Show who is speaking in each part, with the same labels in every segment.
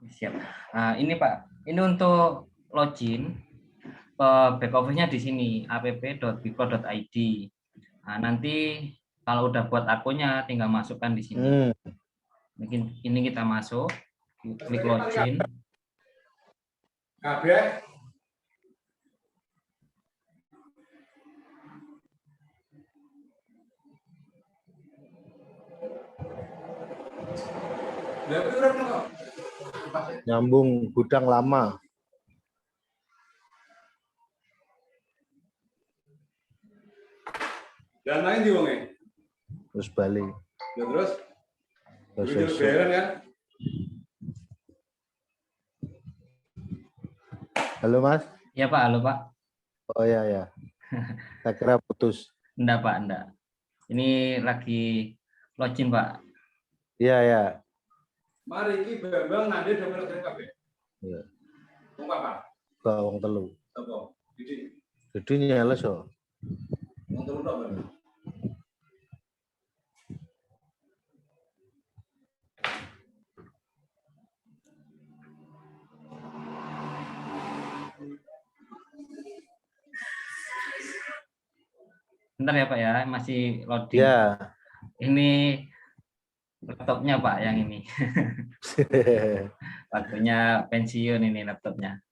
Speaker 1: Siap. Nah, ini Pak, ini untuk login ke back office-nya di sini app.bipro.id. Nah, nanti kalau udah buat akunnya tinggal masukkan di sini. Mungkin ini kita masuk, klik login.
Speaker 2: Nyambung gudang lama.
Speaker 3: Dan lain di wonge.
Speaker 2: Terus balik.
Speaker 3: Ya terus.
Speaker 2: Terus
Speaker 3: Bayaran kan?
Speaker 2: Halo Mas.
Speaker 1: Ya Pak, halo Pak.
Speaker 2: Oh ya ya. Saya kira putus.
Speaker 1: Enggak Pak, enggak. Ini lagi login Pak.
Speaker 2: Iya ya.
Speaker 3: Mari iki Bambang nanti domel kabeh.
Speaker 2: Iya.
Speaker 3: Wong apa?
Speaker 2: Wong telu.
Speaker 3: Apa? Didi.
Speaker 2: Didi nyales kok.
Speaker 3: Wong telu tok.
Speaker 1: Bentar ya Pak ya, masih loading.
Speaker 2: Ya.
Speaker 1: Ini laptopnya Pak yang ini. Waktunya pensiun ini laptopnya.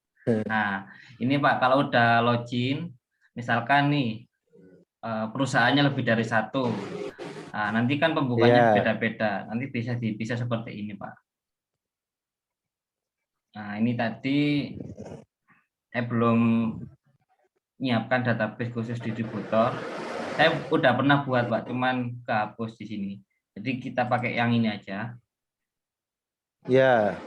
Speaker 1: Nah, ini Pak, kalau udah login, misalkan nih perusahaannya lebih dari satu. Nah, nanti kan pembukanya beda-beda. Nanti bisa seperti ini Pak. Nah, ini tadi saya belum menyiapkan database khusus distributor. Saya udah pernah buat Pak, cuman kehapus di sini. Jadi kita pakai yang ini aja.
Speaker 2: Ya.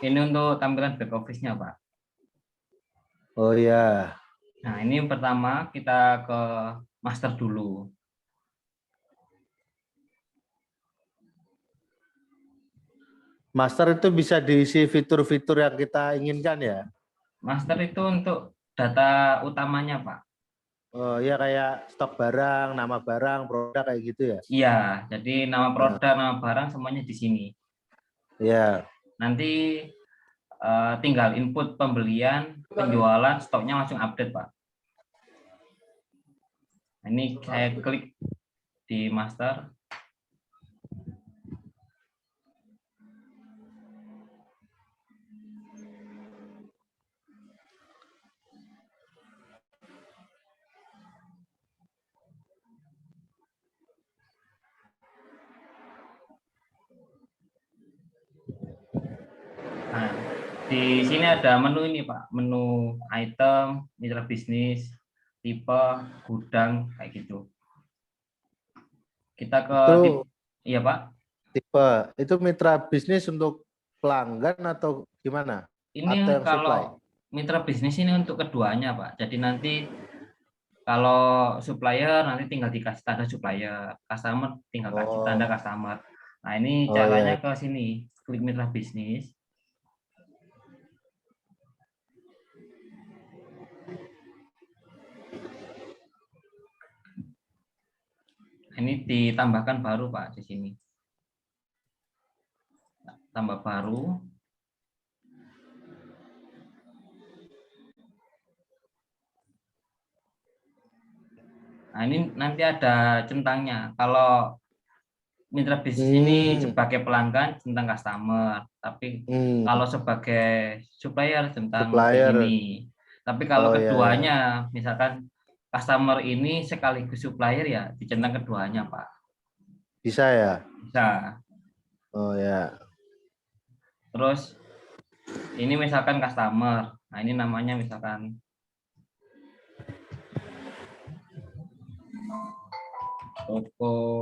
Speaker 1: Ini untuk tampilan back office-nya Pak.
Speaker 2: Oh ya.
Speaker 1: Nah, ini yang pertama kita ke master dulu.
Speaker 2: Master itu bisa diisi fitur-fitur yang kita inginkan ya?
Speaker 1: Master itu untuk data utamanya, Pak.
Speaker 2: Oh ya, kayak stok barang, nama barang, produk kayak gitu ya?
Speaker 1: Iya, jadi nama produk, nama barang semuanya di sini.
Speaker 2: Ya.
Speaker 1: Nanti tinggal input pembelian, penjualan, stoknya langsung update, Pak. Ini saya klik di master. Nah, di sini ada menu ini, Pak. Menu item, mitra bisnis, tipe, gudang, kayak gitu. Kita ke
Speaker 2: Itu,
Speaker 1: iya, Pak.
Speaker 2: tipe, itu mitra bisnis untuk pelanggan atau gimana?
Speaker 1: Ini
Speaker 2: Atau yang supply?
Speaker 1: kalau mitra bisnis ini untuk keduanya, Pak. Jadi nanti kalau supplier nanti tinggal dikasih tanda supplier, customer tinggal kasih tanda customer. Nah, ini caranya ke sini, klik mitra bisnis. Ini ditambahkan baru, Pak, di sini. Tambah baru. Nah, ini nanti ada centangnya. Kalau mitra bisnis ini sebagai pelanggan centang customer, tapi kalau sebagai supplier centang begini. Tapi kalau keduanya, misalkan customer ini sekaligus supplier ya dicentang keduanya, Pak.
Speaker 2: Bisa ya?
Speaker 1: Bisa.
Speaker 2: Oh ya.
Speaker 1: Terus ini misalkan customer. Nah, ini namanya misalkan Toko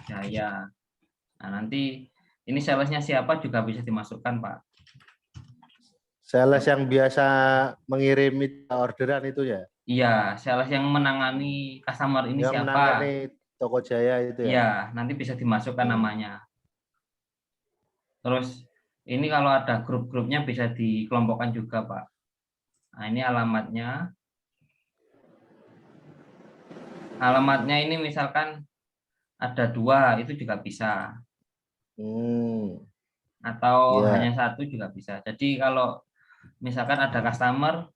Speaker 1: Jaya. Nah, nanti Ini salesnya siapa juga bisa dimasukkan, Pak.
Speaker 2: Sales yang biasa mengirim orderan itu ya?
Speaker 1: Iya, sales yang menangani customer ini
Speaker 2: Yang
Speaker 1: siapa?
Speaker 2: menangani Toko Jaya itu ya?
Speaker 1: Iya, nanti bisa dimasukkan namanya. Terus ini kalau ada grup-grupnya bisa dikelompokkan juga, Pak. Nah, ini alamatnya. Alamatnya ini misalkan ada 2, itu juga bisa. Atau
Speaker 2: Ya.
Speaker 1: hanya 1 juga bisa. Jadi kalau misalkan ada customer,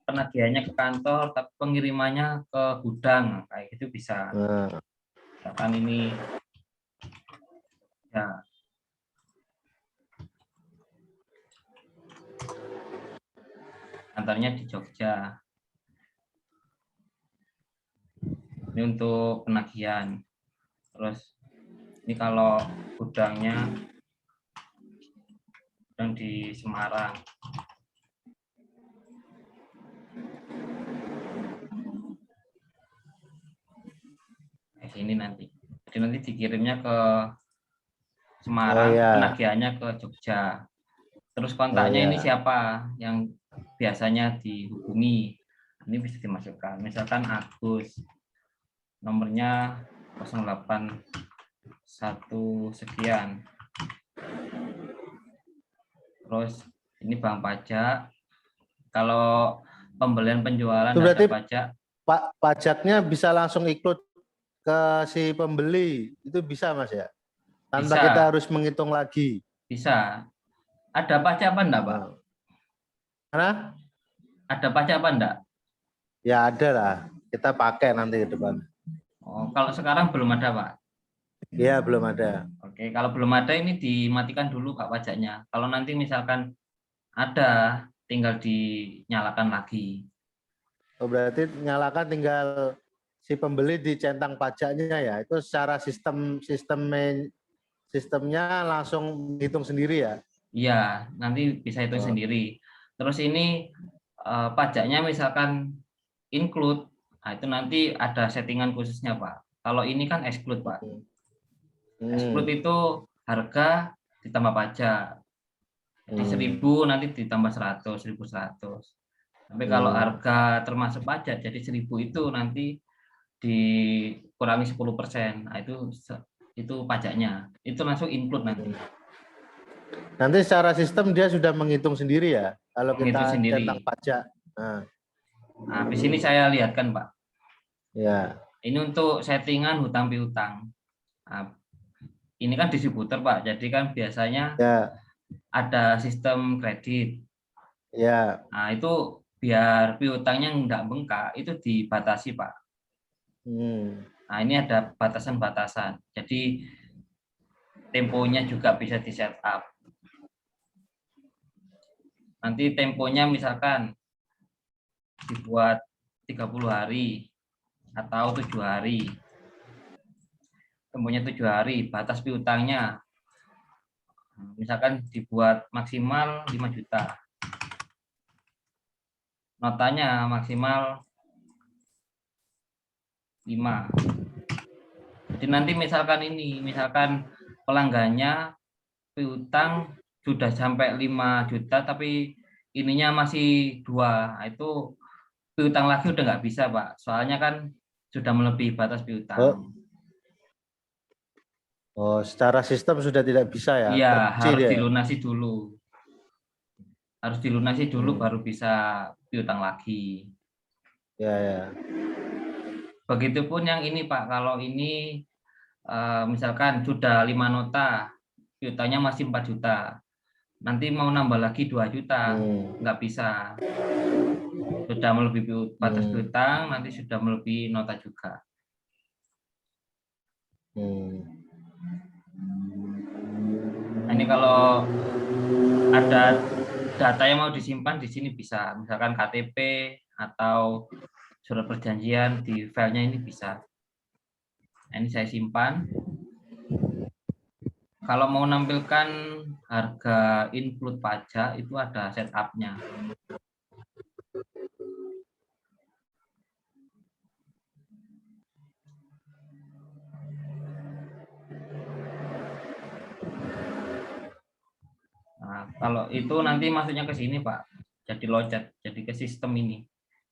Speaker 1: penagihannya ke kantor, tapi pengirimannya ke gudang, kayak gitu bisa.
Speaker 2: Nah.
Speaker 1: Misalkan ini, ya, kantornya di Jogja. Ini untuk penagihan. Terus ini kalau gudang di Semarang. Ini nanti. Jadi nanti dikirimnya ke Semarang, penagihannya ke Jogja. Terus kontaknya ini siapa yang biasanya dihubungi. Ini bisa dimasukkan. Misalkan Agus. Nomornya 081 sekian. Terus ini bank pajak. Kalau pembelian penjualan
Speaker 2: Itu berarti
Speaker 1: ada pajak.
Speaker 2: Pajaknya bisa langsung ikut ke si pembeli. Itu bisa Mas ya? Tanpa
Speaker 1: Bisa.
Speaker 2: kita harus menghitung lagi.
Speaker 1: Bisa. Ada pajak apa enggak, Pak?
Speaker 2: Mana?
Speaker 1: Ada pajak apa enggak?
Speaker 2: Ya ada lah. Kita pakai nanti ke depan.
Speaker 1: Oh, kalau sekarang belum ada, Pak.
Speaker 2: Iya, belum ada.
Speaker 1: Oke, kalau belum ada ini dimatikan dulu, Pak, pajaknya. Kalau nanti misalkan ada, tinggal dinyalakan lagi.
Speaker 2: Oh, berarti nyalakan tinggal si pembeli dicentang pajaknya ya. Itu secara sistemnya langsung hitung sendiri ya.
Speaker 1: Iya, nanti bisa hitung sendiri. Terus ini pajaknya misalkan include, nah itu nanti ada settingan khususnya, Pak. Kalau ini kan exclude, Pak. Exclude itu harga ditambah pajak. Jadi 1.000 nanti ditambah 100, 1.100. Tapi kalau harga termasuk pajak, jadi 1.000 itu nanti dikurangi 10%. Nah, itu pajaknya. Itu langsung include nanti.
Speaker 2: Nanti secara sistem dia sudah menghitung sendiri ya. Kalau
Speaker 1: Menghitung
Speaker 2: kita
Speaker 1: sendiri.
Speaker 2: centang pajak. Nah,
Speaker 1: di sini saya lihatkan, Pak.
Speaker 2: ya.
Speaker 1: Ini untuk settingan hutang piutang. Nah, ini kan distributor, Pak. Jadi kan biasanya ada sistem kredit.
Speaker 2: Ya.
Speaker 1: Nah, itu biar piutangnya nggak bengkak, itu dibatasi, Pak. Nah, ini ada batasan-batasan. Jadi temponya juga bisa di setup. Nanti temponya misalkan dibuat 30 hari atau 7 hari. Temponya 7 hari, batas piutangnya misalkan dibuat maksimal 5 juta. Notanya maksimal 5. Jadi nanti misalkan pelanggannya piutang sudah sampai 5 juta tapi ininya masih 2, nah, itu piutang lagi udah nggak bisa, Pak. Soalnya kan sudah melebihi batas piutang.
Speaker 2: Oh, secara sistem sudah tidak bisa ya?
Speaker 1: Iya, harus
Speaker 2: dia.
Speaker 1: dilunasi dulu. Harus dilunasi dulu baru bisa piutang lagi.
Speaker 2: Ya.
Speaker 1: Begitupun yang ini, Pak. Kalau ini misalkan sudah 5 nota, piutangnya masih 4 juta. Nanti mau nambah lagi 2 juta, nggak bisa. Sudah melebihi batas piutang, nanti sudah melebihi nota juga. Nah, ini kalau ada data yang mau disimpan di sini bisa, misalkan KTP atau surat perjanjian di filenya ini bisa. Nah, ini saya simpan. Kalau mau menampilkan harga include pajak itu ada setup-nya. Nah, kalau itu nanti masuknya ke sini, Pak. Jadi locet, jadi ke sistem ini.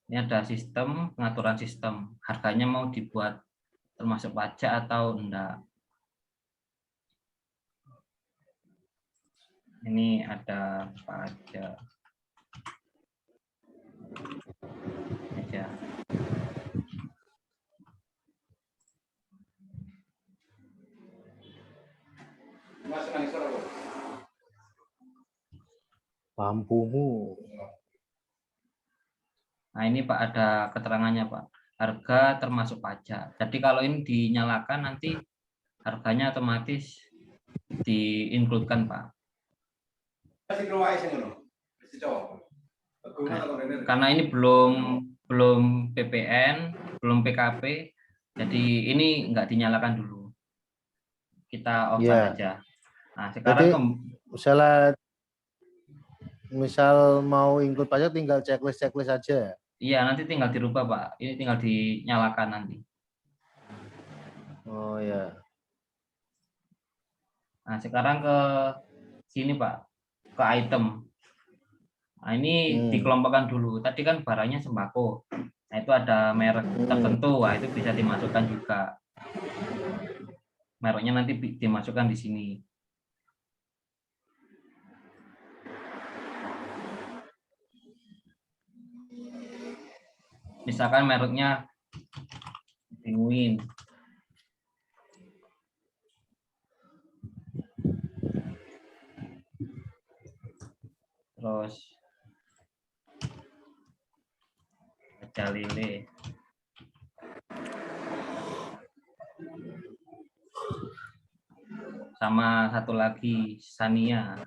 Speaker 1: Ini ada sistem, pengaturan sistem. Harganya mau dibuat termasuk pajak atau enggak. Ini ada pajak. Aja.
Speaker 3: Mas nang isor apa?
Speaker 2: Lampumu.
Speaker 1: Nah, ini Pak ada keterangannya, Pak. Harga termasuk pajak. Jadi kalau ini dinyalakan nanti harganya otomatis di-include-kan, Pak.
Speaker 3: Masih keluar sing ngono. Masih cowok.
Speaker 1: Karena ini belum PPN, belum PKP, jadi ini enggak dinyalakan dulu. Kita off-kan aja. Nah, sekarang
Speaker 2: jadi, misal mau include pajak tinggal checklist aja.
Speaker 1: Iya, nanti tinggal dirubah, Pak. Ini tinggal dinyalakan nanti.
Speaker 2: Oh ya.
Speaker 1: Nah, sekarang ke sini, Pak. Ke item. Nah, ini dikelompokkan dulu. Tadi kan barangnya sembako. Nah, itu ada merek tertentu. Nah, itu bisa dimasukkan juga. Mereknya nanti dimasukkan di sini. Misalkan mereknya Penguin. Terus Raja Lele. Sama satu lagi Sania.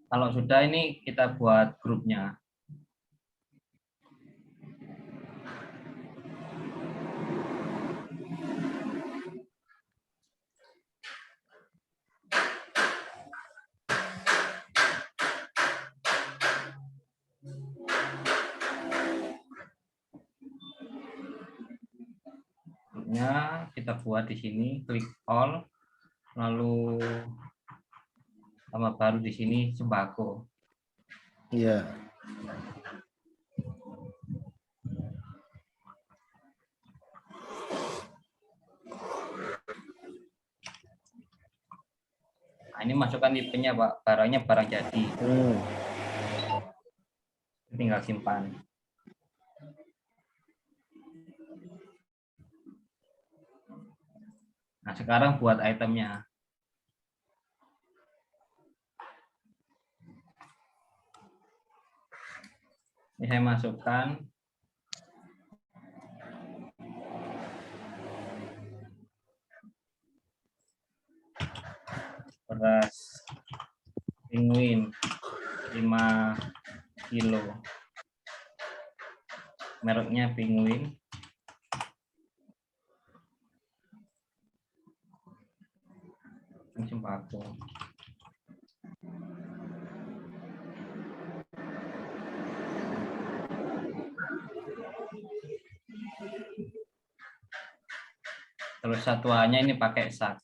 Speaker 1: Kalau sudah ini kita buat grupnya. Grupnya kita buat di sini, klik all, lalu tambah baru di sini sembako.
Speaker 2: Iya. Nah, ini masukkan IP-nya, Pak. Barangnya barang jadi. Tinggal simpan. Nah, sekarang buat itemnya. Ini saya masukkan beras Penguin 5 kilo. Mereknya Penguin. Sembako. Terus satuannya ini pakai sak.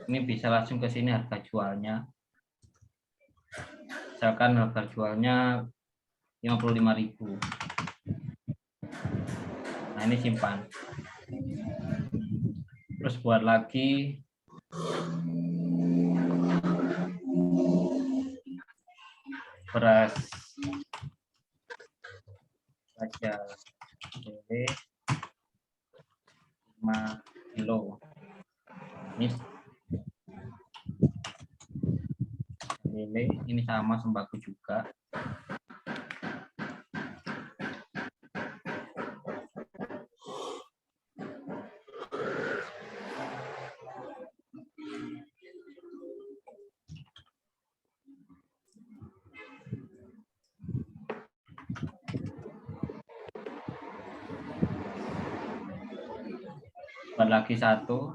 Speaker 2: Ini bisa langsung ke sini harga jualnya. Misalkan harga jualnya 55.000. Nah, ini simpan. Terus buat lagi beras Raja Lele 5 kilo. Ini sama sembako juga. Buat lagi satu.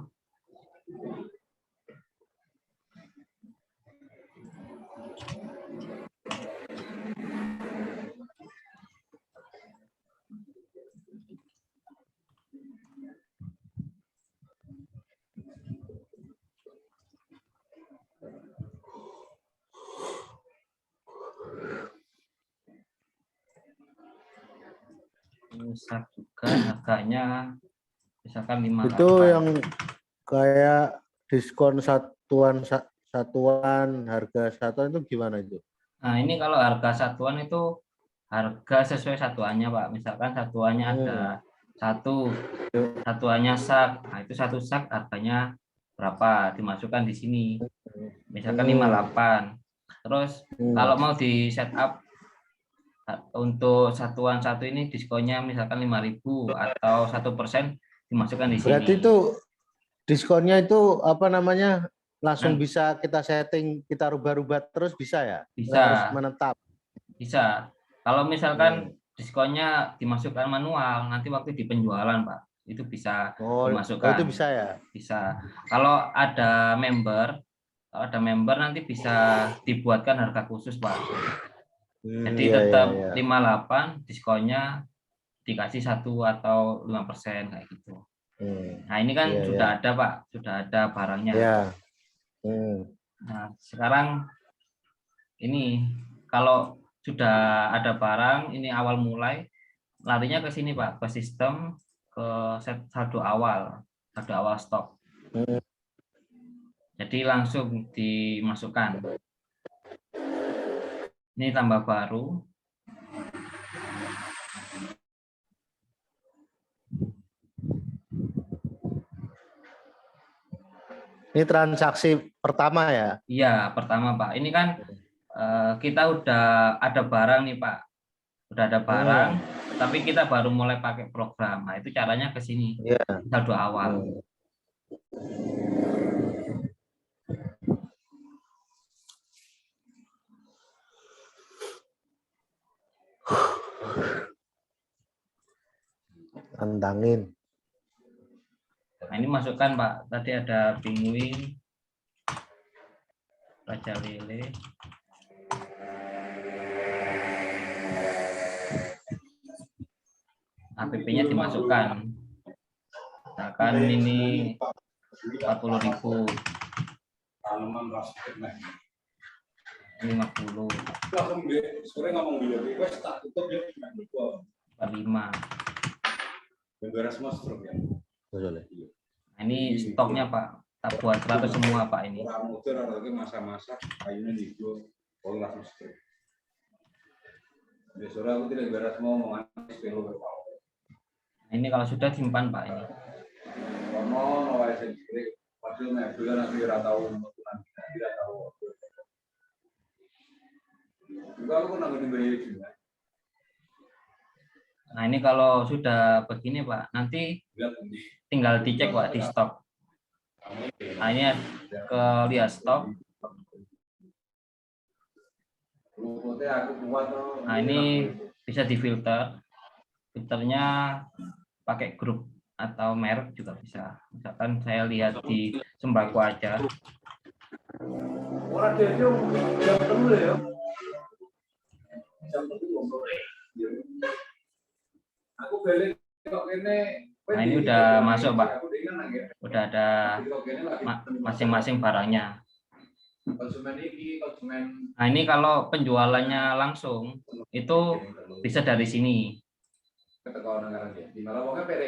Speaker 1: sak juga harganya misalkan 5.
Speaker 2: Itu yang kayak diskon satuan harga satuan itu gimana itu?
Speaker 1: Nah, ini kalau harga satuan itu harga sesuai satuannya, Pak. Misalkan satuannya ada satuannya sak. Nah, itu satu sak harganya berapa? Dimasukkan di sini. Misalkan 58. Terus kalau mau di setup untuk satuan satu ini diskonnya misalkan 5.000 atau 1% dimasukkan di sini.
Speaker 2: Berarti itu diskonnya itu apa namanya? Langsung bisa kita setting, kita rubah-rubah terus bisa ya?
Speaker 1: Bisa.
Speaker 2: Nggak harus menetap.
Speaker 1: Bisa. Kalau misalkan diskonnya dimasukkan manual, nanti waktu di penjualan, Pak, itu bisa dimasukkan.
Speaker 2: Itu bisa ya?
Speaker 1: Bisa. Kalau ada member nanti bisa dibuatkan harga khusus, Pak. Jadi tetap 58, diskonnya dikasih 1 atau 5% kayak gitu. Nah, ini kan sudah ada, Pak, sudah ada barangnya. Nah, sekarang ini kalau sudah ada barang, ini awal mulai, larinya ke sini, Pak, ke sistem, ke saldo awal stok. Jadi langsung dimasukkan. Ini tambah baru.
Speaker 2: Ini transaksi pertama ya?
Speaker 1: Iya, pertama, Pak. Ini kan kita udah ada barang nih, Pak. Udah ada barang, tapi kita baru mulai pakai program. Nah, itu caranya ke sini. Saldo awal.
Speaker 2: Tantangin.
Speaker 1: Nah, ini masukkan, Pak. Tadi ada penguin, raja lele. APP-nya dimasukkan. Misalkan ini 40.000. 50. 45. Nah, ini stoknya, Pak. Tak buat 100 semua, Pak, ini. Nah, ini kalau sudah simpan, Pak, ini. Nah, ini kalau sudah begini, Pak, nanti tinggal dicek, Pak, di stok. Nah, ini ke lihat stok. Nah, ini bisa difilter. Filternya pakai grup atau merek juga bisa. Misalkan saya lihat di sembako aja. Nah, ini udah masuk, Pak. Udah ada masing-masing barangnya. Nah, ini kalau penjualannya langsung itu bisa dari sini.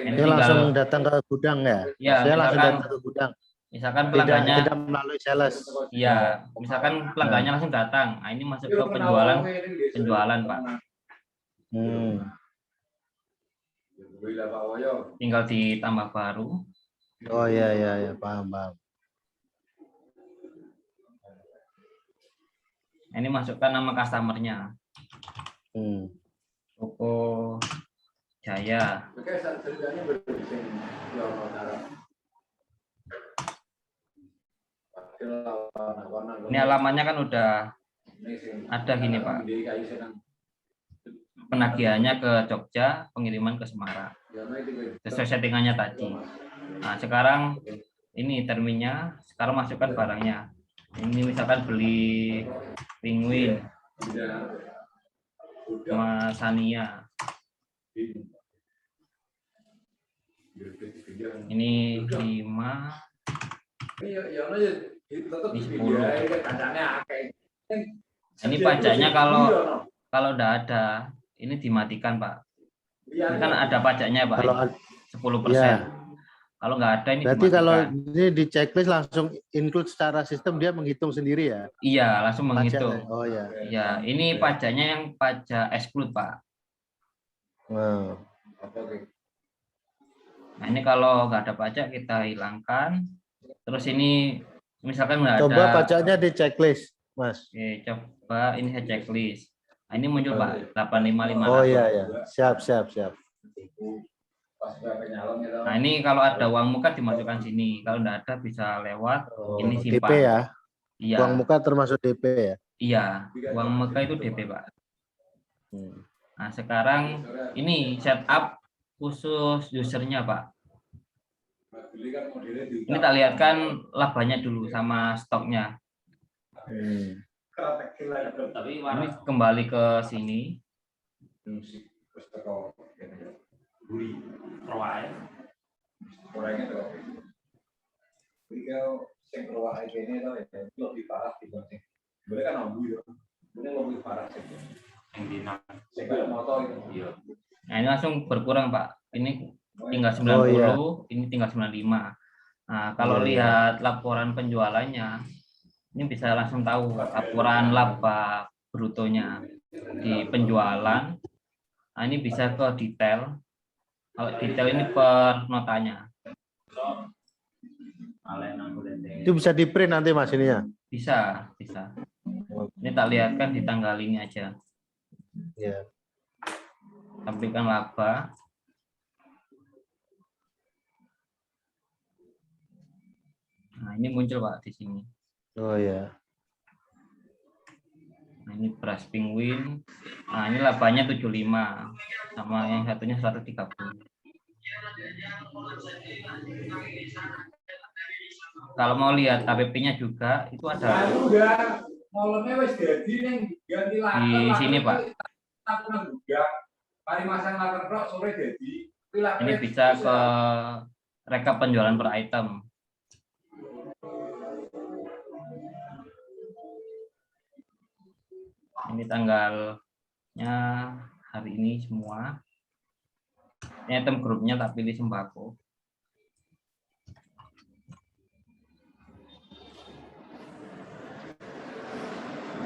Speaker 2: Ini langsung datang ke gudang ya?
Speaker 1: Ya,
Speaker 2: langsung datang ke gudang.
Speaker 1: Misalkan pelanggannya
Speaker 2: tidak melalui sales.
Speaker 1: Iya, misalkan pelanggannya langsung datang. Nah, ini masuk ke penjualan, Pak. Tinggal ditambah baru.
Speaker 2: Oh iya, paham.
Speaker 1: Ini masukkan nama customernya. Toko Jaya. Ini alamatnya kan udah ada gini, Pak. Penagihannya ke Jogja, pengiriman ke Semarang. Sesuai settingannya tadi. Nah, sekarang ini terminnya, sekarang masukkan barangnya. Ini misalkan beli penguin sama Sania. Ini 5. Ini 10. Ini pajaknya kalau udah ada, ini dimatikan, Pak. Ini kan ada pajaknya Pak,
Speaker 2: Kalau
Speaker 1: 10%.
Speaker 2: ya,
Speaker 1: Kalau nggak ada ini
Speaker 2: berarti kalau
Speaker 1: dimatikan.
Speaker 2: ini di checklist langsung include secara sistem, dia menghitung sendiri ya
Speaker 1: Iya, langsung
Speaker 2: pajaknya.
Speaker 1: menghitung.
Speaker 2: Oh ya.
Speaker 1: Iya, ini pajaknya yang pajak exclude Pak.
Speaker 2: Wow.
Speaker 1: Nah ini kalau nggak ada pajak kita hilangkan. Terus ini misalkan nggak ada.
Speaker 2: Coba pajaknya di checklist, Mas.
Speaker 1: Oke, coba ini saya checklist. Nah, ini muncul Pak 85500.
Speaker 2: Oh iya ya, siap.
Speaker 1: Nah ini kalau ada uang muka dimasukkan sini. Kalau nggak ada bisa lewat ini
Speaker 2: DP
Speaker 1: simpan.
Speaker 2: ya.
Speaker 1: Iya.
Speaker 2: Uang muka termasuk DP ya.
Speaker 1: Iya, uang muka itu DP Pak. Nah sekarang ini setup khusus usernya Pak. Ini tak lihatkan labanya dulu sama stoknya. Ini kembali ke sini. Nah ini langsung berkurang Pak. Ini tinggal 90, ini tinggal 95. Nah kalau lihat laporan penjualannya, ini bisa langsung tahu laporan laba brutonya di penjualan. Nah ini bisa ke detail. Kalau detail ini per notanya.
Speaker 2: Itu bisa di print nanti Mas ini ya?
Speaker 1: Bisa. Ini tak lihatkan di tanggal ini aja.
Speaker 2: Ya.
Speaker 1: Tampilkan laba. Nah ini muncul Pak di sini.
Speaker 2: Oh ya.
Speaker 1: Nah ini beras penguin. Nah ini labanya 75 sama yang satunya 130. Kalau mau lihat APP-nya juga itu ada di sini Pak. Ini bisa ke rekap penjualan per item. Ini tanggalnya hari ini semua. Ini item grupnya tak pilih sembako.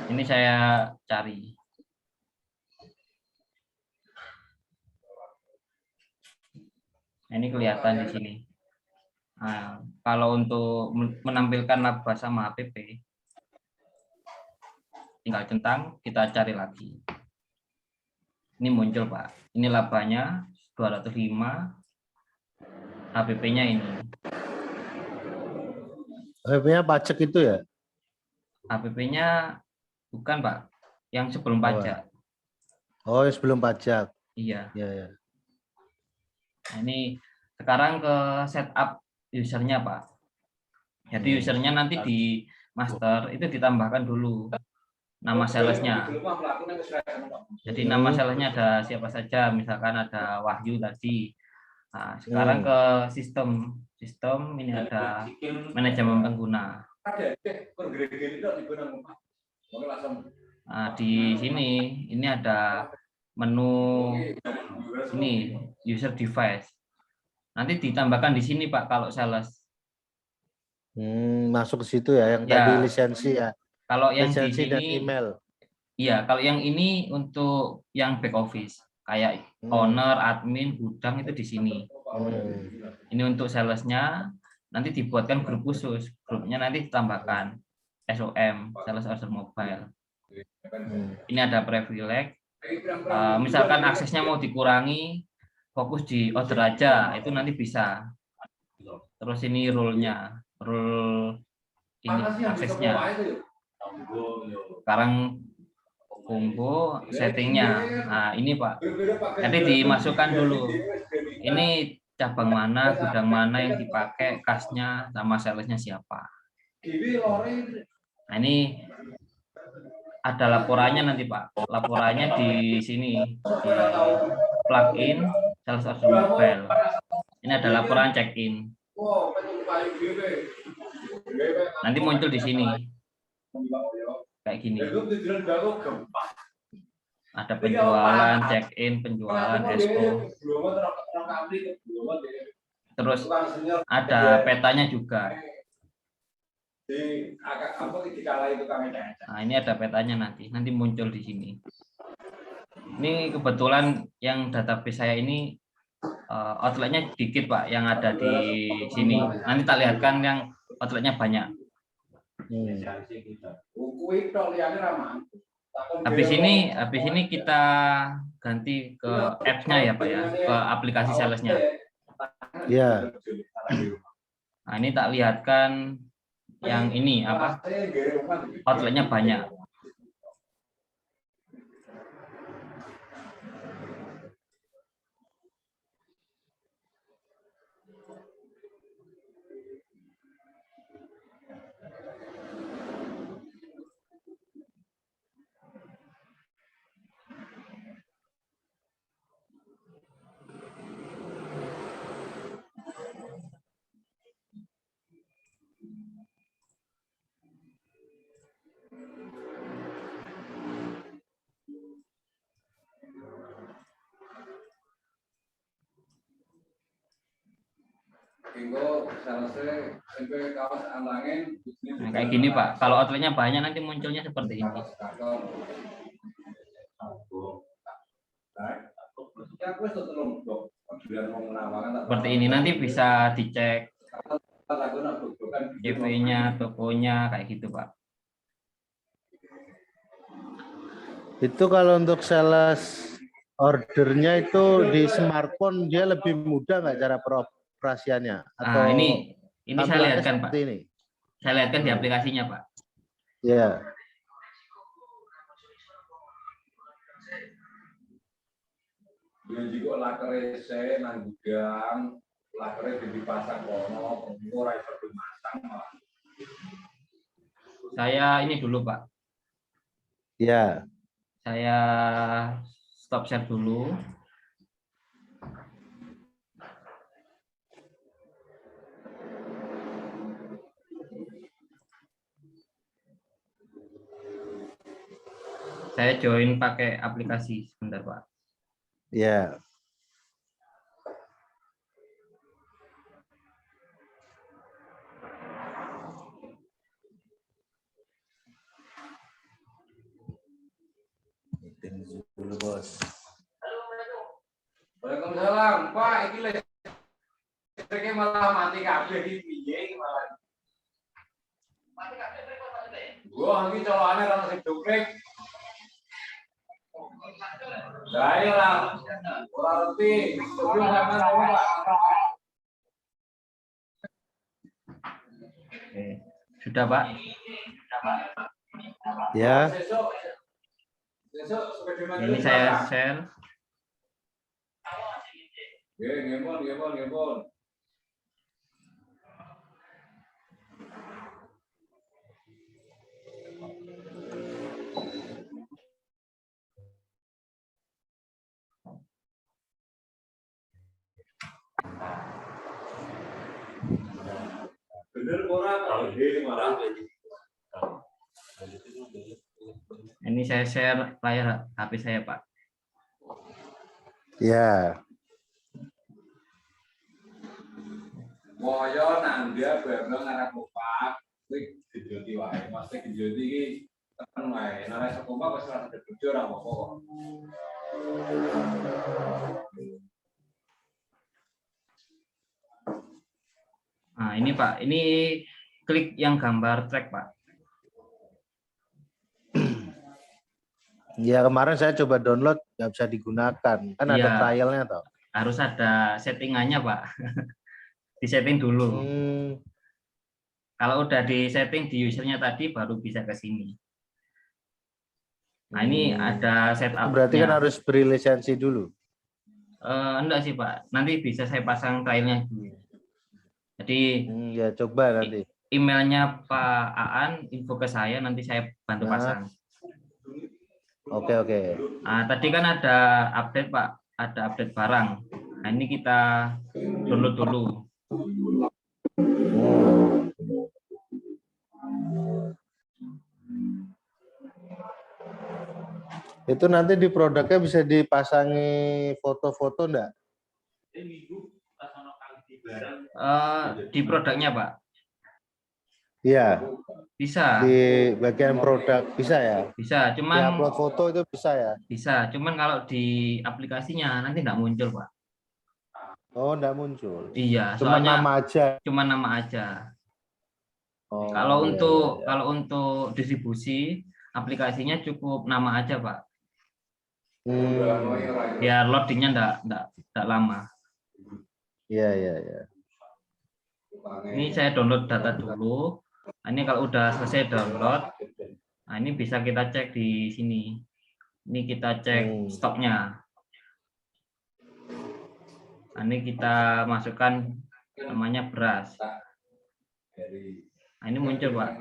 Speaker 1: Ini saya cari. Nah, ini kelihatan di sini. Nah, kalau untuk menampilkan laba sama APP, tinggal centang, kita cari lagi. Ini muncul Pak. Ini labanya 205, APP-nya ini.
Speaker 2: APP-nya pajak itu ya?
Speaker 1: APP-nya bukan Pak, yang sebelum pajak.
Speaker 2: Oh, sebelum pajak.
Speaker 1: Iya.
Speaker 2: Ya.
Speaker 1: Nah, ini sekarang ke setup usernya Pak. Jadi usernya nanti di master itu ditambahkan dulu nama salesnya. Jadi nama salesnya ada siapa saja, misalkan ada Wahyu tadi. Nah, sekarang ke sistem ini ada manajemen pengguna. Nah, di sini ini ada menu ini user device. Nanti ditambahkan di sini Pak kalau sales.
Speaker 2: Masuk ke situ ya yang tadi lisensi ya.
Speaker 1: Kalau yang
Speaker 2: lisensi
Speaker 1: di sini
Speaker 2: dan email.
Speaker 1: Iya, kalau yang ini untuk yang back office kayak owner, admin, gudang itu di sini. Ini untuk salesnya nanti dibuatkan grup khusus. Grupnya nanti ditambahkan SOM, sales order mobile. Ini ada privilege. Misalkan aksesnya mau dikurangi, fokus di order aja, itu nanti bisa. Terus ini rule-nya, rule ini aksesnya. Sekarang combo settingnya. Nah ini Pak. Jadi dimasukkan dulu. Ini cabang mana, gudang mana yang dipakai, kasnya sama salesnya siapa. Nah ini ada laporannya nanti Pak. Laporannya di sini di plugin sales order mobile. Ini ada laporan check-in. Nanti muncul di sini kayak gini. Ada penjualan, check-in, penjualan, expo. Terus ada petanya juga. Nah, ini ada petanya nanti muncul di sini. Ini kebetulan yang database saya ini outletnya dikit Pak, yang ada di sini. Nanti tak lihatkan yang outletnya banyak. Habis ini kita ganti ke apps-nya ya Pak ya, ke aplikasi salesnya.
Speaker 2: Ya.
Speaker 1: Nah, ini tak lihatkan yang ini apa? Outletnya banyak. Nah, kayak gini Pak, kalau outletnya banyak nanti munculnya seperti ini. Seperti ini nanti bisa dicek EV-nya, tokonya, kayak gitu Pak.
Speaker 2: Itu kalau untuk sales ordernya itu di smartphone dia lebih mudah nggak cara peroperasiannya? Atau
Speaker 1: Nah, ini saya lihatkan Pak.
Speaker 2: Ini?
Speaker 1: Saya lihatkan di aplikasinya Pak.
Speaker 2: Ya.
Speaker 3: Yang juga lakare saya nang gudang, lakare dipasang kono, ora iso dimasang.
Speaker 1: Saya ini dulu Pak.
Speaker 2: Ya.
Speaker 1: Saya stop share dulu. Saya join pakai aplikasi sebentar Pak.
Speaker 2: Ya. Meeting dulu Bos.
Speaker 3: Waalaikumsalam, Pak. Iki listriknya malah mati kabeh iki piye malah. Mati kabeh repot Pak. Gua iki colokane ora sing duplik. Lah iya lah. Ora ngerti. Kudu sampean Pak.
Speaker 1: Oke. Sudah Pak?
Speaker 2: Ya.
Speaker 1: Ini saya share.
Speaker 3: Ngemon. Bener ora kalau dia marah.
Speaker 1: Ini saya share layar HP saya Pak.
Speaker 2: Ya.
Speaker 3: Moyo nang dia bareng anak Pak. Kuwi dijoti wae. Mesti dijoti iki tekan wae. Nek sekompak wis ora ada bojo ora apa-apa kok.
Speaker 1: Nah, ini Pak, ini klik yang gambar track Pak.
Speaker 2: Ya kemarin saya coba download nggak bisa digunakan, kan
Speaker 1: Ya,
Speaker 2: ada trialnya toh.
Speaker 1: Harus ada settingannya Pak. Disetting dulu. Kalau udah disetting di usernya tadi baru bisa ke sini. Nah ini ada setup.
Speaker 2: Berarti kan harus beri lisensi dulu.
Speaker 1: Enggak sih Pak, nanti bisa saya pasang trialnya dulu. Jadi
Speaker 2: ya coba nanti.
Speaker 1: Emailnya Pak Aan info ke saya, nanti saya bantu pasang.
Speaker 2: Oke.
Speaker 1: Nah, tadi kan ada update Pak, ada update barang. Nah ini kita download dulu.
Speaker 2: Itu nanti di produknya bisa dipasangi foto-foto enggak?
Speaker 1: Di produknya, Pak?
Speaker 2: Iya,
Speaker 1: Bisa.
Speaker 2: di bagian produk bisa ya?
Speaker 1: Bisa,
Speaker 2: Di
Speaker 1: cuman
Speaker 2: upload foto itu bisa ya?
Speaker 1: cuman kalau di aplikasinya nanti nggak muncul, Pak.
Speaker 2: Oh, enggak muncul.
Speaker 1: Iya,
Speaker 2: Cuma
Speaker 1: soalnya
Speaker 2: nama aja.
Speaker 1: cuma nama aja.
Speaker 2: Oh,
Speaker 1: Kalau
Speaker 2: iya,
Speaker 1: untuk
Speaker 2: iya, iya.
Speaker 1: kalau untuk distribusi aplikasinya cukup nama aja, Pak. Biar loadingnya enggak lama.
Speaker 2: Iya, iya, iya.
Speaker 1: Ini saya download data dulu. Ini kalau udah selesai download, nah ini bisa kita cek di sini. Ini kita cek stoknya. Nah, ini kita masukkan namanya beras. Nah, ini muncul, Pak.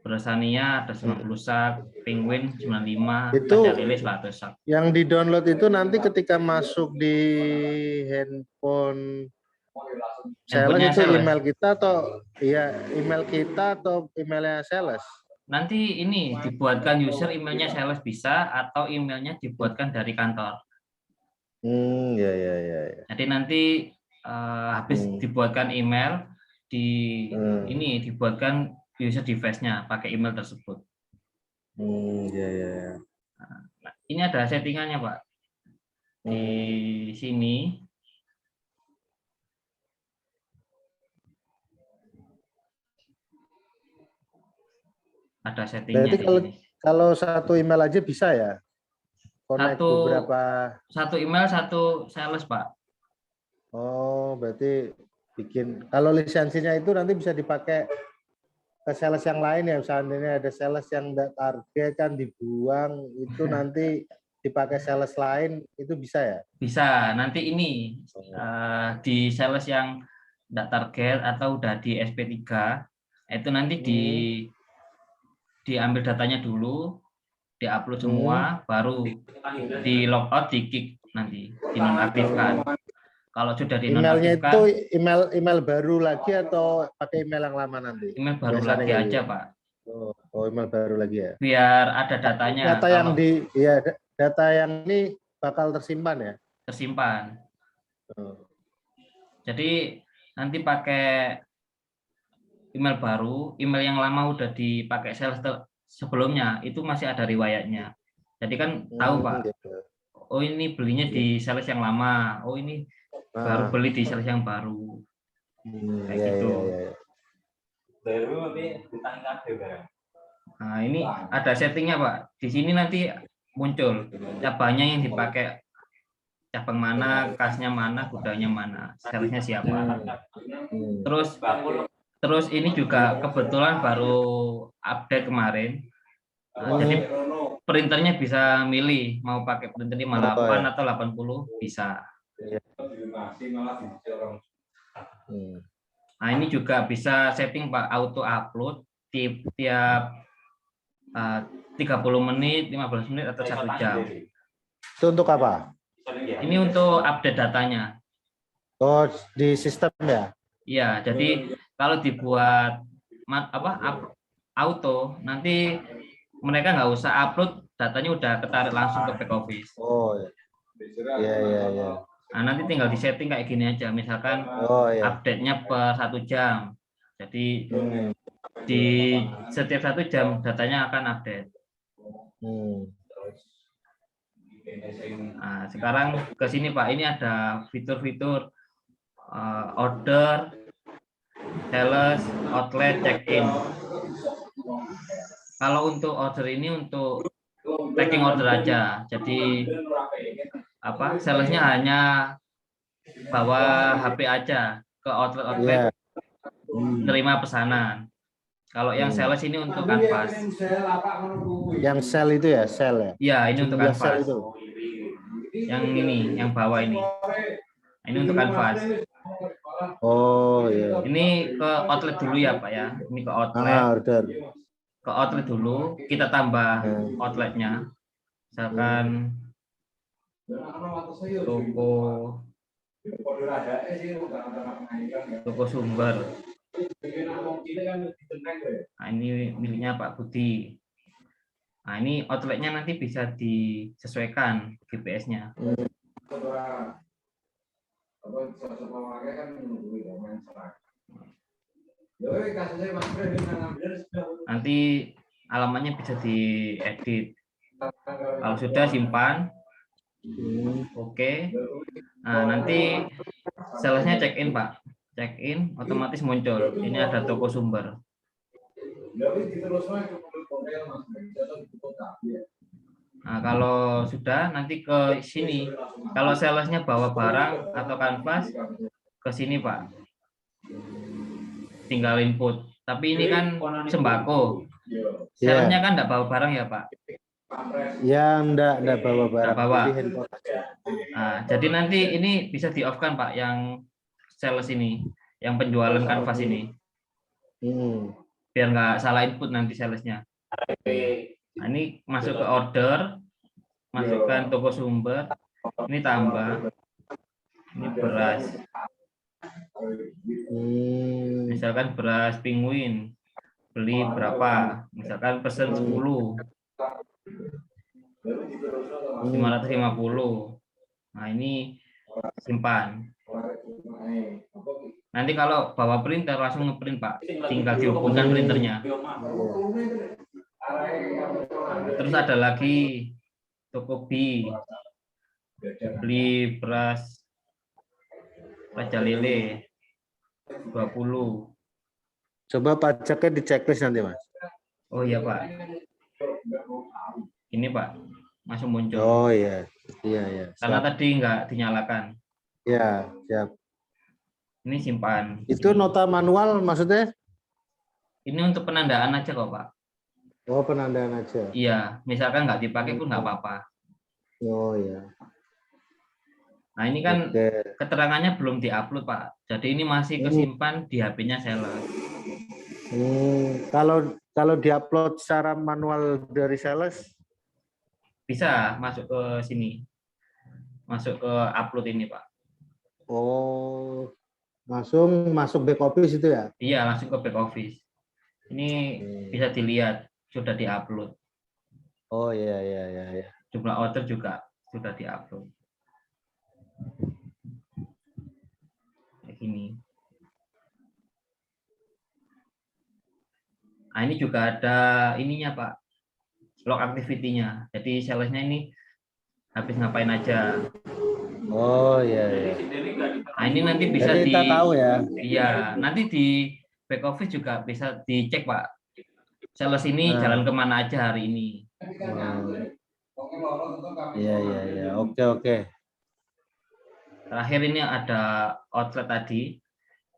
Speaker 1: Beras Ania ada 90 sak, Penguin 95,
Speaker 2: Itu
Speaker 1: Kaca Lele 100 sak.
Speaker 2: yang di-download itu nanti ketika masuk di handphone sales
Speaker 1: Handphonenya
Speaker 2: itu
Speaker 1: sales.
Speaker 2: email kita atau email kita atau emailnya sales?
Speaker 1: Nanti ini dibuatkan user emailnya sales bisa atau emailnya dibuatkan dari kantor.
Speaker 2: Ya, ya, ya, ya.
Speaker 1: Jadi nanti habis dibuatkan email ini dibuatkan user device-nya pakai email tersebut.
Speaker 2: Ya, ya, ya.
Speaker 1: Nah, ini ada settingannya, Pak. Di sini ada settingnya.
Speaker 2: Berarti kalau satu email aja bisa ya? Connect beberapa.
Speaker 1: Satu email satu sales, Pak.
Speaker 2: Oh, berarti kalau lisensinya itu nanti bisa dipakai ke sales yang lain ya. Misalnya ada sales yang target kan dibuang, itu nanti dipakai sales lain, itu bisa ya?
Speaker 1: Bisa. Nanti ini di sales yang tidak target atau udah di SP3 itu nanti diambil datanya dulu, diupload semua, baru di logout, di kick nanti, dinonaktifkan. Kalau sudah dinonaktifkan,
Speaker 2: emailnya itu email baru lagi atau pakai email yang lama nanti?
Speaker 1: Email baru
Speaker 2: biasanya
Speaker 1: lagi aja, Pak.
Speaker 2: Oh, email baru lagi ya.
Speaker 1: Biar ada datanya.
Speaker 2: Data yang ini bakal tersimpan ya?
Speaker 1: Tersimpan. Jadi nanti pakai email baru, email yang lama udah dipakai sales sebelumnya, itu masih ada riwayatnya. Jadi kan tahu, Pak.
Speaker 2: Gitu.
Speaker 1: Oh, ini belinya di sales yang lama. Oh, ini baru beli di sales yang baru. Kayak gitu. Nah, ini ada settingnya, Pak. Di sini nanti muncul cabangnya yang dipakai, cabang mana, kasnya mana, gudangnya mana, salesnya siapa. Terus ini juga kebetulan baru update kemarin. Nah, jadi printernya bisa milih mau pakai printer 58 atau 80 bisa. Nah, ini juga bisa setting, Pak, auto upload tiap 30 menit, 15 menit atau 1 jam.
Speaker 2: Itu untuk apa?
Speaker 1: Ini untuk update datanya.
Speaker 2: Oh, di sistem ya?
Speaker 1: Iya, jadi kalau dibuat auto, nanti mereka nggak usah upload, datanya udah ketarik langsung ke back office.
Speaker 2: Oh, iya, iya, iya.
Speaker 1: Nah, nanti tinggal disetting kayak gini aja, misalkan update-nya per 1 jam. Jadi di setiap 1 jam datanya akan update. Nah, sekarang ke sini, Pak, ini ada fitur-fitur order, sales, outlet, check-in. Kalau untuk order ini untuk tracking order aja. Jadi salesnya hanya bawa HP aja ke outlet nerima pesanan. Kalau yang sales ini untuk kanvas.
Speaker 2: Yang sell itu ya, sell ya?
Speaker 1: Iya, ini untuk kanvas. Yang ini, yang bawah ini. Ini untuk kanvas.
Speaker 2: Oh, iya.
Speaker 1: Ini ke outlet dulu ya, Pak ya. Ini ke outlet.
Speaker 2: Order.
Speaker 1: Ke outlet dulu, kita tambah outletnya. Misalkan toko Sumber. Nah, ini miliknya Pak Budi. Nah, ini outletnya nanti bisa disesuaikan GPS-nya. Nanti alamatnya bisa diedit. Kalau sudah simpan, oke. Nah, nanti salesnya check in Pak, check in otomatis muncul. Ini ada toko sumber. Nah, kalau sudah nanti ke sini. Kalau salesnya bawa barang atau kanvas ke sini Pak, tinggal input. Tapi ini kan sembako. Salesnya kan enggak bawa barang ya Pak?
Speaker 2: Ya, enggak bawa barang.
Speaker 1: Enggak bawa.
Speaker 2: Jadi handphone aja.
Speaker 1: Nah, jadi nanti ini bisa di off kan Pak, yang sales ini, yang penjualan kanvas ini. Biar nggak salah input nanti salesnya. Nah, ini masuk ke order, masukkan toko sumber, ini tambah, ini beras. Misalkan beras penguin, beli berapa? Misalkan pesen 10, 550. Nah, ini simpan. Nanti kalau bawa printer langsung ngeprint Pak, tinggal dihubungkan printernya. Terus ada lagi toko B, beli beras Raja Lele 20.
Speaker 2: Coba pajaknya di checklist nanti Mas.
Speaker 1: Oh iya Pak. Ini Pak, langsung muncul.
Speaker 2: Oh iya, iya.
Speaker 1: Karena tadi nggak dinyalakan.
Speaker 2: Ya, siap.
Speaker 1: Ini simpan.
Speaker 2: Itu nota manual maksudnya?
Speaker 1: Ini untuk penandaan aja kok Pak.
Speaker 2: Oh, penandaan aja.
Speaker 1: Iya, misalkan nggak dipakai pun nggak apa-apa.
Speaker 2: Oh iya.
Speaker 1: Nah ini kan keterangannya belum diupload Pak. Jadi ini masih kesimpan di HP-nya sales.
Speaker 2: Kalau diupload secara manual dari sales?
Speaker 1: Bisa masuk ke sini. Masuk ke upload ini Pak.
Speaker 2: Oh, langsung masuk back office itu ya?
Speaker 1: Iya, langsung ke back office. Ini bisa dilihat sudah diupload.
Speaker 2: Oh iya.
Speaker 1: Jumlah order juga sudah diupload. Kayak gini. Nah, ini juga ada ininya Pak, log activity-nya. Jadi salesnya ini habis ngapain aja.
Speaker 2: Oh iya.
Speaker 1: Nah, ini nanti bisa
Speaker 2: jadi kita tahu ya.
Speaker 1: Iya, nanti di back office juga bisa dicek Pak. Sales ini jalan kemana aja hari ini.
Speaker 2: Iya. Oke.
Speaker 1: Terakhir ini ada outlet tadi.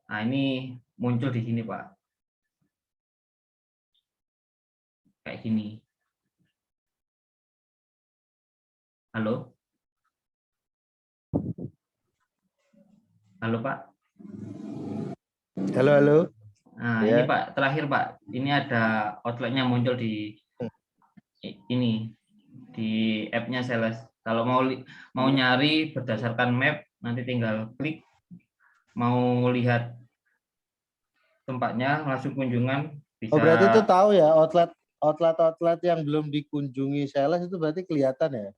Speaker 1: Nah, ini muncul di sini Pak. Kayak gini. Halo? Halo Pak?
Speaker 2: Halo.
Speaker 1: Nah, ini Pak, terakhir Pak. Ini ada outletnya muncul di ini, di app-nya sales. Kalau mau nyari berdasarkan map, nanti tinggal klik. Mau lihat tempatnya, langsung kunjungan. Bisa.
Speaker 2: Oh, berarti itu tahu ya, outlet yang belum dikunjungi sales itu berarti kelihatan ya?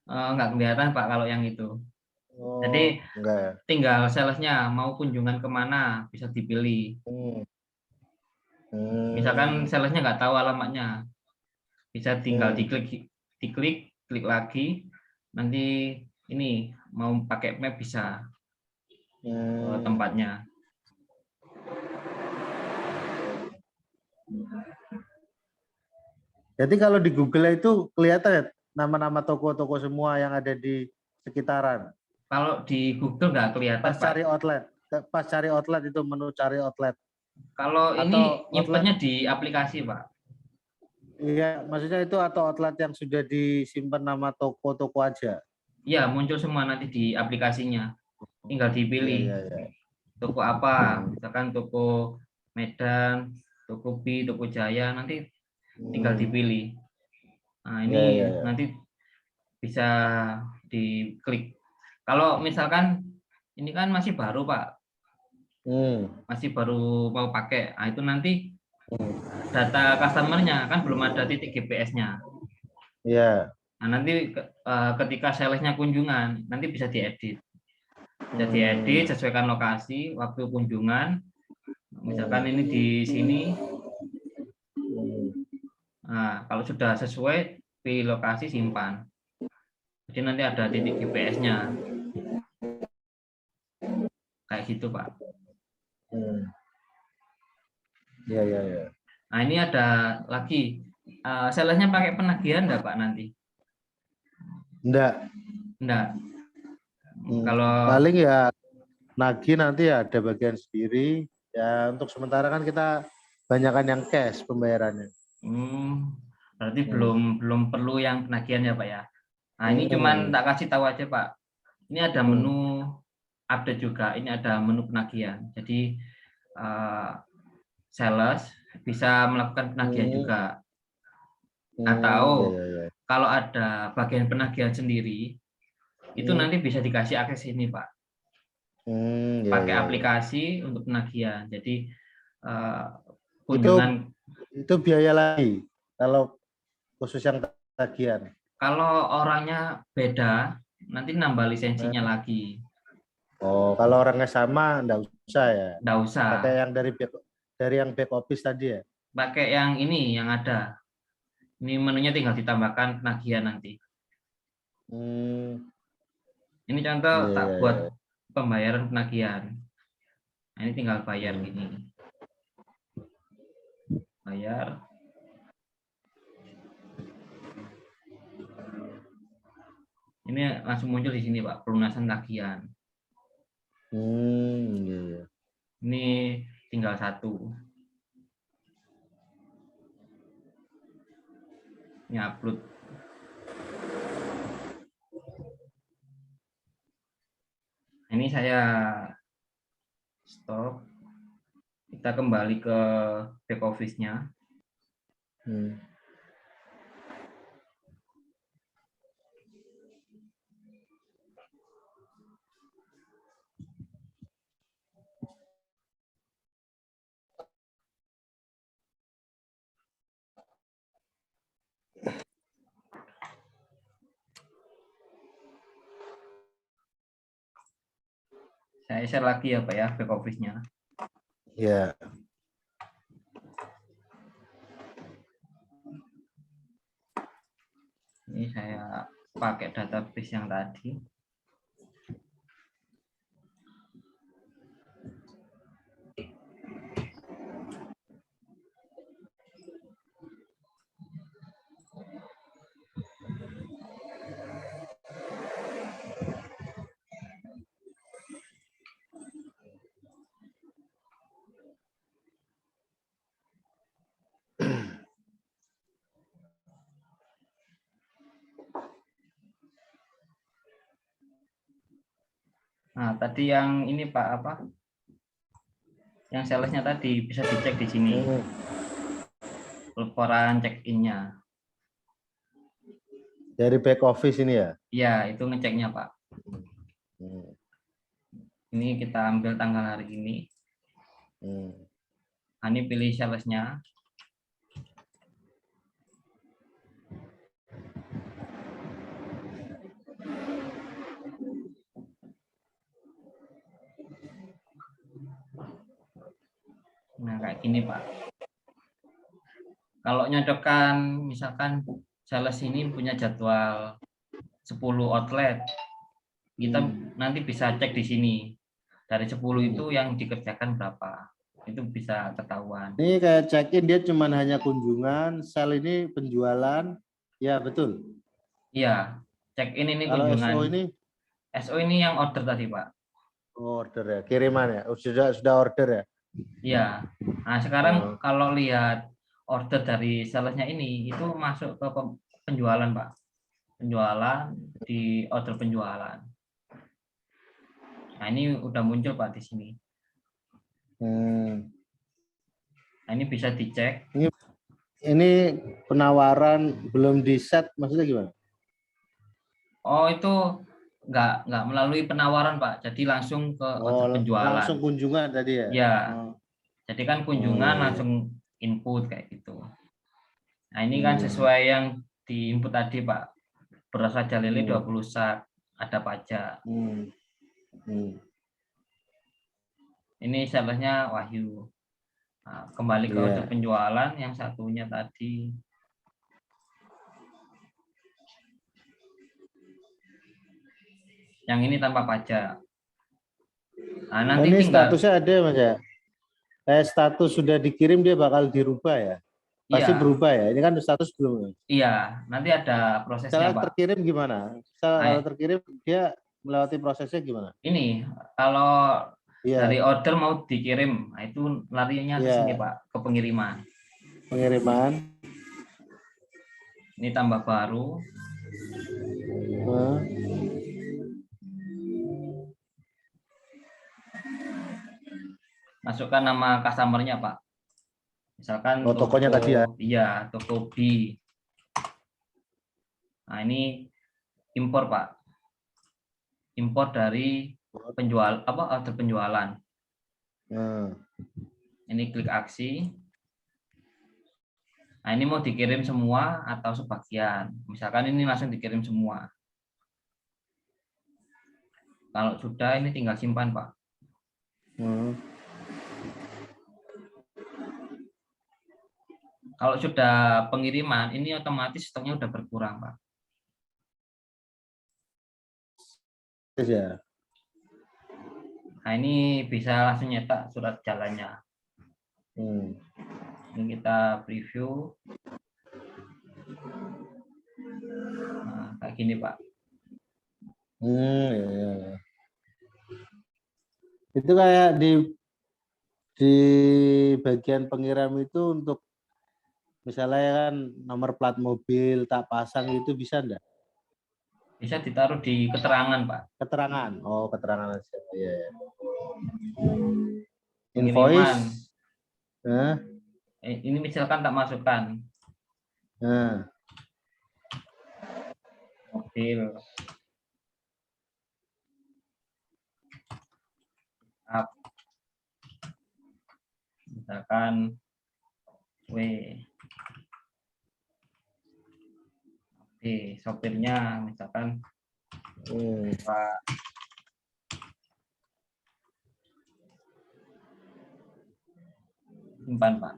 Speaker 1: Nggak kelihatan Pak kalau yang itu.
Speaker 2: Oh,
Speaker 1: jadi
Speaker 2: enggak.
Speaker 1: Tinggal salesnya mau kunjungan kemana bisa dipilih. Misalkan salesnya nggak tahu alamatnya, bisa tinggal diklik, klik lagi. Nanti ini mau pakai map bisa tempatnya.
Speaker 2: Jadi kalau di Google itu kelihatan ya nama-nama toko-toko semua yang ada di sekitaran.
Speaker 1: Kalau di Google nggak kelihatan
Speaker 2: pas cari outlet itu menu cari outlet.
Speaker 1: Kalau ini nyimpannya di aplikasi Pak.
Speaker 2: Iya, maksudnya itu atau outlet yang sudah disimpan nama toko-toko aja.
Speaker 1: Iya, muncul semua nanti di aplikasinya. Tinggal dipilih.
Speaker 2: Iya.
Speaker 1: Toko apa, misalkan toko Medan, toko B, toko Jaya, nanti tinggal dipilih. Nah, ini nanti bisa diklik. Kalau misalkan ini kan masih baru Pak, masih baru mau pakai, nah itu nanti data customernya kan belum ada titik GPS-nya.
Speaker 2: Iya.
Speaker 1: Nah, nanti ketika salesnya kunjungan, nanti bisa diedit. Bisa diedit, sesuaikan lokasi, waktu kunjungan. Misalkan ini di sini. Nah, kalau sudah sesuai, pilih lokasi, simpan. Jadi nanti ada titik GPS-nya. Kayak gitu, Pak.
Speaker 2: Ya, ya, ya.
Speaker 1: Nah, ini ada lagi. Salesnya pakai penagihan enggak, Pak, nanti?
Speaker 2: Enggak.
Speaker 1: Kalau
Speaker 2: paling ya nagih nanti ya ada bagian sendiri. Ya untuk sementara kan kita banyakkan yang cash pembayarannya.
Speaker 1: Berarti belum perlu yang penagihan ya, Pak ya. Nah, ini cuman tak kasih tahu aja, Pak. Ini ada menu update juga. Ini ada menu penagihan. Jadi sales bisa melakukan penagihan juga. Atau kalau ada bagian penagihan sendiri, itu nanti bisa dikasih akses ini, Pak. Pakai aplikasi untuk penagihan. Jadi kunjungan
Speaker 2: itu biaya lagi kalau khusus yang tagihan.
Speaker 1: Kalau orangnya beda, nanti nambah lisensinya lagi.
Speaker 2: Oh, kalau orangnya sama enggak usah ya?
Speaker 1: Enggak usah.
Speaker 2: Pakai yang dari yang back office tadi ya?
Speaker 1: Pakai yang ini yang ada. Ini menunya tinggal ditambahkan penagihan nanti. Ini contoh tak buat pembayaran penagihan. Nah, ini tinggal bayar gini. Bayar. Ini langsung muncul di sini, Pak, pelunasan tagihan. Ini tinggal satu. Ini upload. Ini saya stop. Kita kembali ke back office-nya. Saya share lagi ya, Pak ya, back office-nya.
Speaker 2: Ya.
Speaker 1: Ini saya pakai database yang tadi. Nah, tadi yang ini Pak apa? Yang salesnya tadi bisa dicek di sini. Laporan check-in-nya.
Speaker 2: Dari back office ini ya?
Speaker 1: Iya, itu ngeceknya Pak. Ini kita ambil tanggal hari ini. Nah, ini pilih salesnya. Nah, kayak gini Pak. Kalau nyodokkan, misalkan sales ini punya jadwal 10 outlet, kita nanti bisa cek di sini. Dari 10 itu yang dikerjakan berapa. Itu bisa ketahuan.
Speaker 2: Ini kayak check-in dia cuma hanya kunjungan, sel ini penjualan. Ya, betul.
Speaker 1: Iya, check-in ini
Speaker 2: kalau
Speaker 1: kunjungan. SO ini yang order tadi, Pak.
Speaker 2: Order ya, kiriman ya. Sudah order ya.
Speaker 1: Iya. Nah, sekarang kalau lihat order dari salesnya ini itu masuk ke penjualan, Pak. Penjualan di order penjualan. Nah, ini udah muncul Pak di sini. Nah, ini bisa dicek.
Speaker 2: Ini penawaran belum di set, maksudnya gimana?
Speaker 1: Oh, itu nggak melalui penawaran Pak. Jadi langsung ke order penjualan.
Speaker 2: Langsung kunjungan tadi ya?
Speaker 1: Ya. Jadi kan kunjungan langsung input kayak gitu. Nah, ini kan sesuai yang di input tadi Pak, beras Raja Lele 20 sak, ada pajak. Ini salesnya Wahyu. Nah, kembali ke order penjualan yang satunya tadi. Yang ini tanpa pajak. Nah, nanti
Speaker 2: ini
Speaker 1: tinggal
Speaker 2: statusnya ada Mas ya. Status sudah dikirim dia bakal dirubah ya. Pasti
Speaker 1: iya,
Speaker 2: berubah ya. Ini kan status belum.
Speaker 1: iya, nanti ada prosesnya
Speaker 2: Setelah
Speaker 1: Pak.
Speaker 2: terkirim gimana? Setelah terkirim dia melewati prosesnya gimana?
Speaker 1: Ini kalau dari
Speaker 2: Iya.
Speaker 1: order mau dikirim, nah itu larinya ke sini Pak, ke pengiriman.
Speaker 2: Pengiriman.
Speaker 1: Ini tambah baru. Masukkan nama customer-nya Pak. Misalkan
Speaker 2: tokonya tadi ya.
Speaker 1: Iya, toko B. Nah, ini impor Pak. Impor dari order penjualan. Ini klik aksi. Nah, ini mau dikirim semua atau sebagian. Misalkan ini langsung dikirim semua. Kalau sudah ini tinggal simpan Pak. Kalau sudah pengiriman, ini otomatis stoknya udah berkurang Pak.
Speaker 2: Ya.
Speaker 1: Nah, ini bisa langsung nyetak surat jalannya. Ini kita preview. Nah, kayak gini Pak.
Speaker 2: Ya. Itu kayak di bagian pengirim itu untuk misalnya kan nomor plat mobil tak pasang itu bisa enggak?
Speaker 1: Bisa ditaruh di keterangan Pak.
Speaker 2: Keterangan. Oh, keterangan aja. Iya.
Speaker 1: Pengiriman.
Speaker 2: Invoice.
Speaker 1: Ini misalkan tak masukkan. Mobil. Up. Misalkan W. Oke, sopirnya misalkan Pak. Simpan Pak.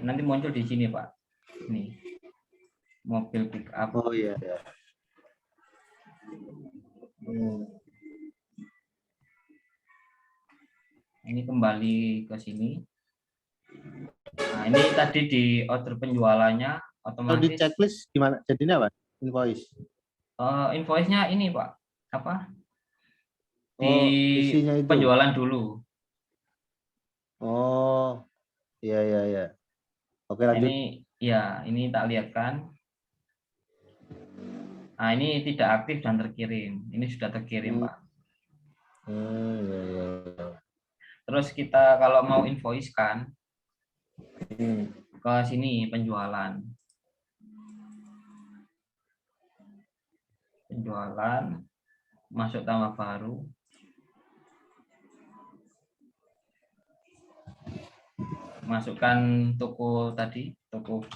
Speaker 1: Nanti muncul di sini Pak. Ini mobil pick up.
Speaker 2: Oh iya.
Speaker 1: Ini kembali ke sini. Nah, ini tadi di order penjualannya otomatis.
Speaker 2: Kalau di checklist gimana? Jadinya apa? Invoice.
Speaker 1: Invoice-nya ini Pak. Apa? Di
Speaker 2: isinya itu.
Speaker 1: penjualan dulu.
Speaker 2: Oh. Iya. Oke, lanjut.
Speaker 1: Ini tak lihatkan. Nah, ini tidak aktif dan terkirim. Ini sudah terkirim, Pak.
Speaker 2: Iya.
Speaker 1: Terus kita kalau mau invoice kan ke sini penjualan. Penjualan, masuk tambah baru. Masukkan toko tadi, toko B.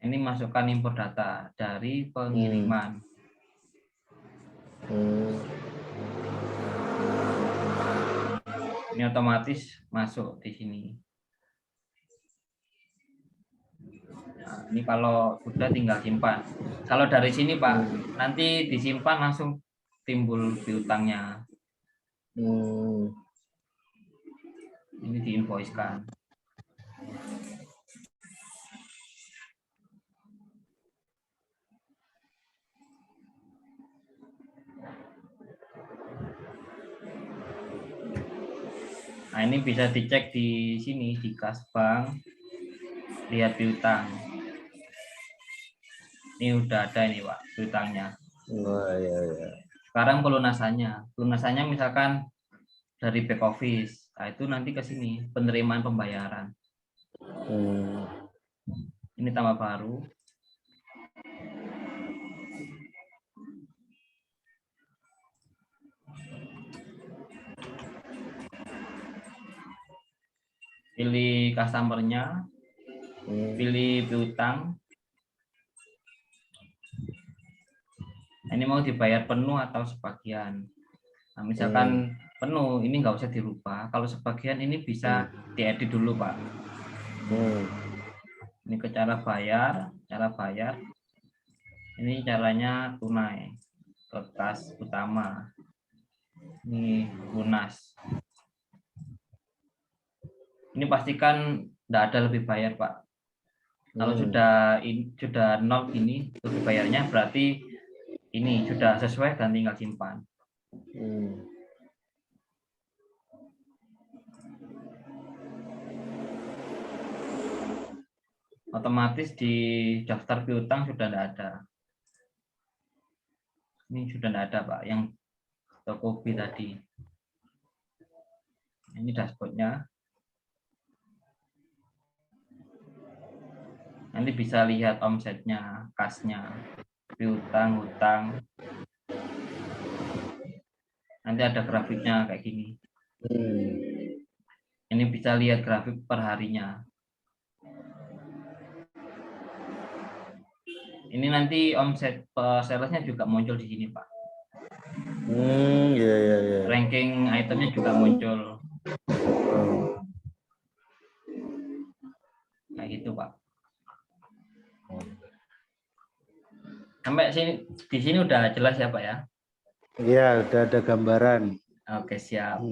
Speaker 1: Ini masukkan impor data dari pengiriman. Ini otomatis masuk di sini. Nah, ini kalau sudah tinggal simpan. Kalau dari sini Pak, nanti disimpan langsung timbul piutangnya. Ini diinvoice-kan. Nah, ini bisa dicek di sini di kas bank, lihat piutang. Ini udah ada ini Pak, piutangnya.
Speaker 2: Oh iya.
Speaker 1: Sekarang pelunasannya misalkan dari back office. Nah, itu nanti ke sini penerimaan pembayaran. Ini tambah baru. Pilih customer-nya, pilih piutang. Ini mau dibayar penuh atau sebagian. Nah, misalkan penuh, ini nggak usah dirubah. Kalau sebagian ini bisa diedit dulu, Pak. Ini ke cara bayar. Ini caranya tunai ke kas utama. Ini lunas. Ini pastikan tidak ada lebih bayar, Pak. Kalau sudah nol ini lebih bayarnya, berarti ini sudah sesuai dan tinggal simpan. Otomatis di daftar piutang sudah tidak ada. Ini sudah tidak ada, Pak, yang Tokopedia tadi. Ini dashboardnya. Nanti bisa lihat omsetnya, kasnya, piutang, hutang. Nanti ada grafiknya kayak gini. Ini bisa lihat grafik per harinya. Ini nanti omset salesnya juga muncul di sini, Pak. Ranking itemnya juga muncul. Kayak gitu, Pak. Sampai sini, di sini udah jelas ya, Pak ya?
Speaker 2: Iya, udah ada gambaran.
Speaker 1: Oke, siap.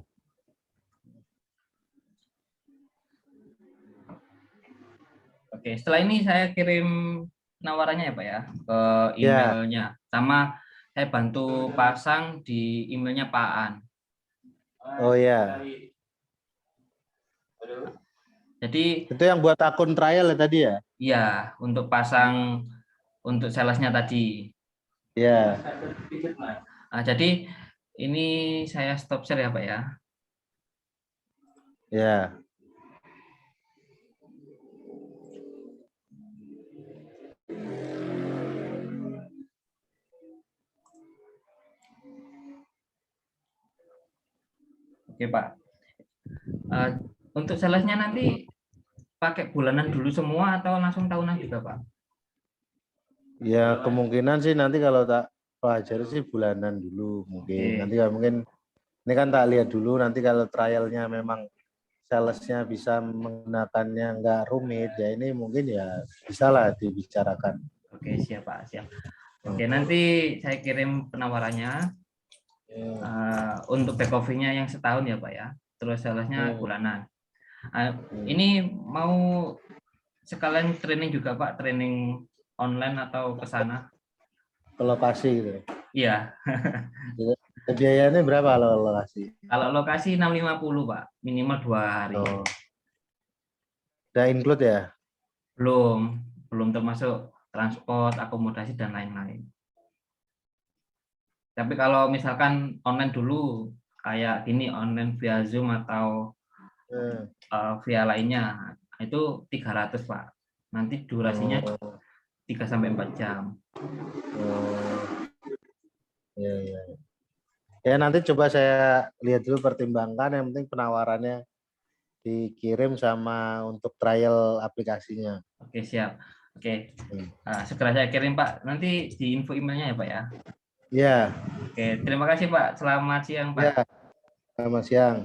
Speaker 1: Oke, setelah ini saya kirim penawarannya ya, Pak ya, ke emailnya. Sama saya bantu pasang di emailnya Pak An.
Speaker 2: Oh ya.
Speaker 1: Jadi
Speaker 2: itu yang buat akun trial ya tadi ya?
Speaker 1: Iya, untuk pasang untuk salesnya tadi.
Speaker 2: Ya.
Speaker 1: Nah, jadi ini saya stop share ya, Pak ya.
Speaker 2: Ya.
Speaker 1: Oke, Pak. Untuk salesnya nanti pakai bulanan dulu semua atau langsung tahunan juga, Pak?
Speaker 2: Ya kemungkinan sih nanti kalau tak pelajari sih bulanan dulu mungkin. Nanti kalau mungkin ini kan tak lihat dulu nanti kalau trialnya memang salesnya bisa menggunakannya nggak rumit ya ini mungkin ya bisa lah dibicarakan.
Speaker 1: Oke, siap Pak, siap. Oke, nanti saya kirim penawarannya untuk back office-nya yang setahun ya Pak ya. Terus salesnya bulanan. Ini mau sekalian training juga Pak, training online atau ke sana?
Speaker 2: Ke lokasi gitu.
Speaker 1: Iya.
Speaker 2: Biayanya berapa kalau lokasi?
Speaker 1: Kalau lokasi 650 Pak, minimal 2 hari.
Speaker 2: Oh. Udah include ya?
Speaker 1: Belum termasuk transport, akomodasi dan lain-lain. Tapi kalau misalkan online dulu kayak gini online via Zoom atau via lainnya itu 300 Pak. Nanti durasinya 3-4 jam.
Speaker 2: Ya. Ya nanti coba saya lihat dulu pertimbangkan, yang penting penawarannya dikirim sama untuk trial aplikasinya. Oke,
Speaker 1: siap. Oke. Segera saya kirim Pak. Nanti di info emailnya ya Pak ya.
Speaker 2: Iya.
Speaker 1: Oke, terima kasih Pak. Selamat siang Pak.
Speaker 2: Ya. Selamat siang.